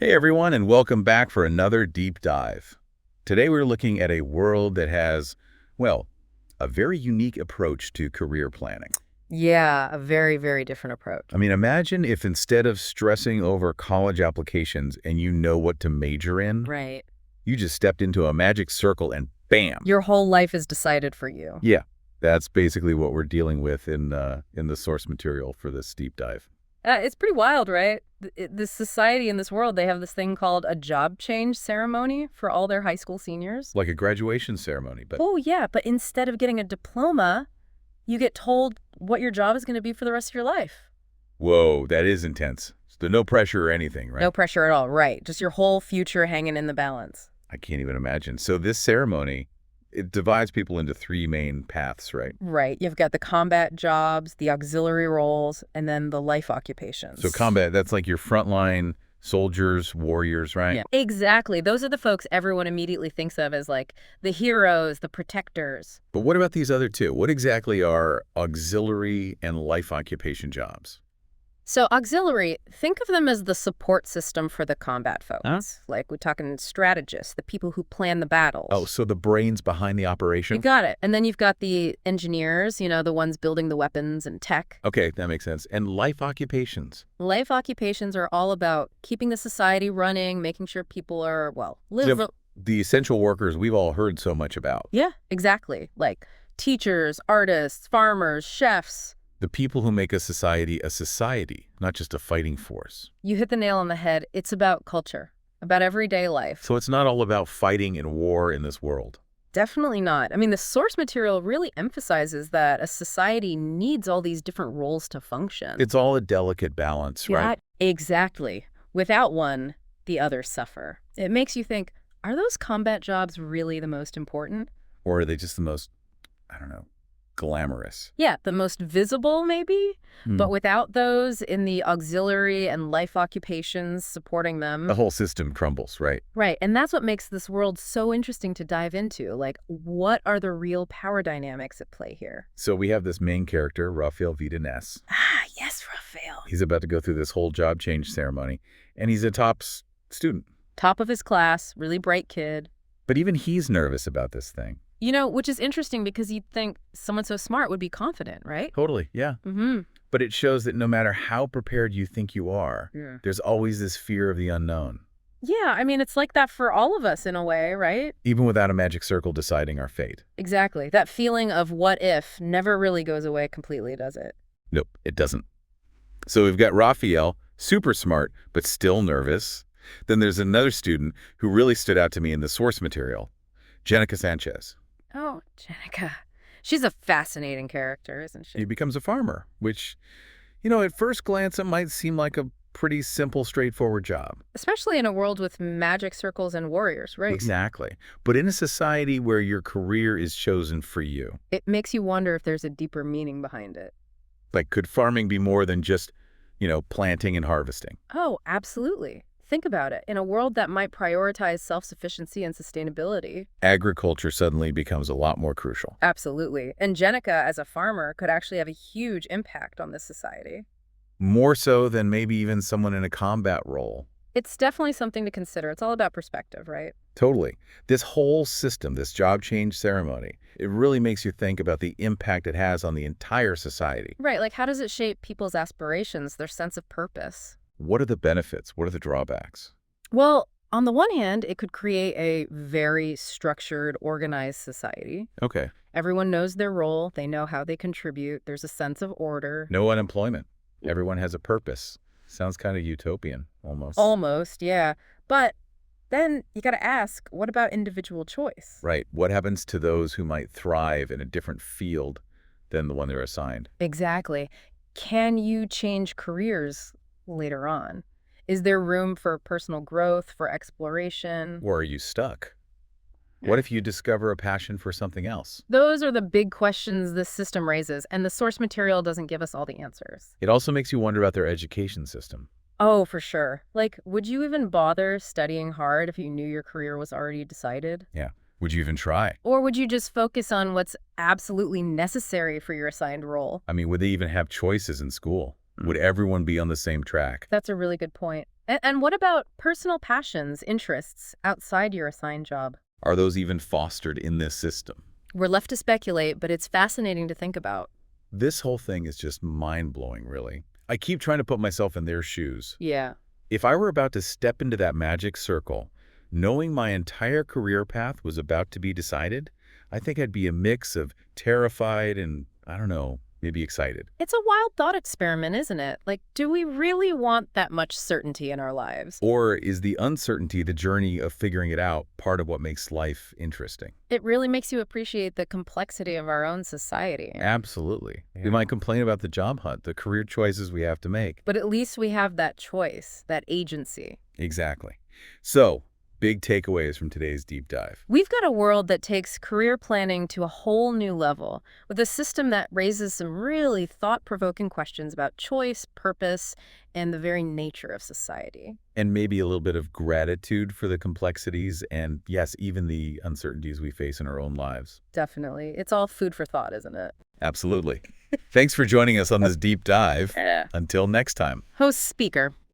Hey everyone, and welcome back for another deep dive. Today we're looking at a world that has, well, a very unique approach to career planning. Yeah, a very, very different approach. I mean, imagine if instead of stressing over college applications and you know what to major in, Right. you just stepped into a magic circle and bam! Your whole life is decided for you. Yeah, that's basically what we're dealing with in the source material for this deep dive. It's pretty wild, right? This society in this world, they have this thing called a job change ceremony for all their high school seniors. Like a graduation ceremony, but Oh, yeah, but instead of getting a diploma, you get told what your job is going to be for the rest of your life. whoa, that is intense. So no pressure or anything, right? No pressure at all, right? Just your whole future hanging in the balance. I can't even imagine. So this ceremony, it divides people into three main paths, right? Right. You've got the combat jobs, the auxiliary roles, and then the life occupations. So combat, that's like your frontline soldiers, warriors, right? Yeah, exactly. Those are the folks everyone immediately thinks of as like the heroes, the protectors. But what about these other two? What exactly are auxiliary and life occupation jobs? So auxiliary, think of them as the support system for the combat folks. Huh? Like we're talking strategists, the people who plan the battles. Oh, so the brains behind the You operation? got it. And then you've got the engineers, the ones building the weapons and tech. Okay, that makes sense. And life occupations? Life occupations are all about keeping the society running, making sure people are, well, The essential workers we've all heard so much about. Yeah, exactly. Like teachers, artists, farmers, chefs. The people who make a society, not just a fighting force. You hit the nail on the head. It's about culture, about everyday life. So it's not all about fighting and war in this world. Definitely not. I mean, the source material really emphasizes that a society needs all these different roles to function. It's all a delicate balance, right? Exactly. Without one, the others suffer. It makes you think, are those combat jobs really the most important? Or are they just the most, I don't know, glamorous? Yeah, the most visible, maybe? Hmm. But without those in the auxiliary and life occupations supporting them. The whole system crumbles, right? Right, and that's what makes this world so interesting to dive into. Like, what are the real power dynamics at play here? So we have this main character, Raphael Vidaness. Ah, yes, Raphael. He's about to go through this whole job change ceremony, and he's a top student. Top of his class, really bright kid. But even he's nervous about this thing. Which is interesting because you'd think someone so smart would be confident, right? Totally, yeah. Mm-hmm. But it shows that no matter how prepared you think you are, there's always this fear of the unknown. Yeah, I mean, it's like that for all of us in a way, right? Even without a magic circle deciding our fate. Exactly. That feeling of what if never really goes away completely, does it? Nope, it doesn't. So we've got Raphael, super smart, but still nervous. Then there's another student who really stood out to me in the source material, Jenica Sanchez. Oh, Jenica. She's a fascinating character, isn't she? He becomes a farmer, which, at first glance, it might seem like a pretty simple, straightforward job. Especially in a world with magic circles and warriors, right? Exactly. But in a society where your career is chosen for you. It makes you wonder if there's a deeper meaning behind it. Like, could farming be more than just, planting and harvesting? Oh, absolutely. Think about it. In a world that might prioritize self-sufficiency and sustainability. Agriculture suddenly becomes a lot more crucial. Absolutely. And Jenica, as a farmer, could actually have a huge impact on this society. More so than maybe even someone in a combat role. It's definitely something to consider. It's all about perspective, right? Totally. This whole system, this job change ceremony, it really makes you think about the impact it has on the entire society. Right. Like, how does it shape people's aspirations, their sense of purpose? What are the benefits? What are the drawbacks? Well, on the one hand, it could create a very structured, organized society. Okay. Everyone knows their role. They know how they contribute. There's a sense of order. No unemployment. Everyone has a purpose. Sounds kind of utopian, almost. Almost, yeah. But then you got to ask, what about individual choice? Right. What happens to those who might thrive in a different field than the one they're assigned? Exactly. Can you change careers later on? Is there room for personal growth, for exploration? Or are you stuck? What if you discover a passion for something else? Those are the big questions this system raises, and the source material doesn't give us all the answers. It also makes you wonder about their education system. Oh, for sure. Like, would you even bother studying hard if you knew your career was already decided? Yeah. Would you even try? Or would you just focus on what's absolutely necessary for your assigned role? I mean, would they even have choices in school? Would everyone be on the same track? That's a really good point. And what about personal passions, interests outside your assigned job? Are those even fostered in this system? We're left to speculate, but it's fascinating to think about. This whole thing is just mind-blowing, really. I keep trying to put myself in their shoes. Yeah. If I were about to step into that magic circle, knowing my entire career path was about to be decided, I think I'd be a mix of terrified and, I don't know, maybe excited. It's a wild thought experiment, isn't it? Like, do we really want that much certainty in our lives? Or is the uncertainty, the journey of figuring it out, part of what makes life interesting? It really makes you appreciate the complexity of our own society. Absolutely. Yeah. We might complain about the job hunt, the career choices we have to make. But at least we have that choice, that agency. Exactly. So, big takeaways from today's deep dive. We've got a world that takes career planning to a whole new level, with a system that raises some really thought-provoking questions about choice, purpose, and the very nature of society. And maybe a little bit of gratitude for the complexities and, yes, even the uncertainties we face in our own lives. Definitely. It's all food for thought, isn't it? Absolutely. Thanks for joining us on this deep dive. Yeah. Until next time. Host speaker.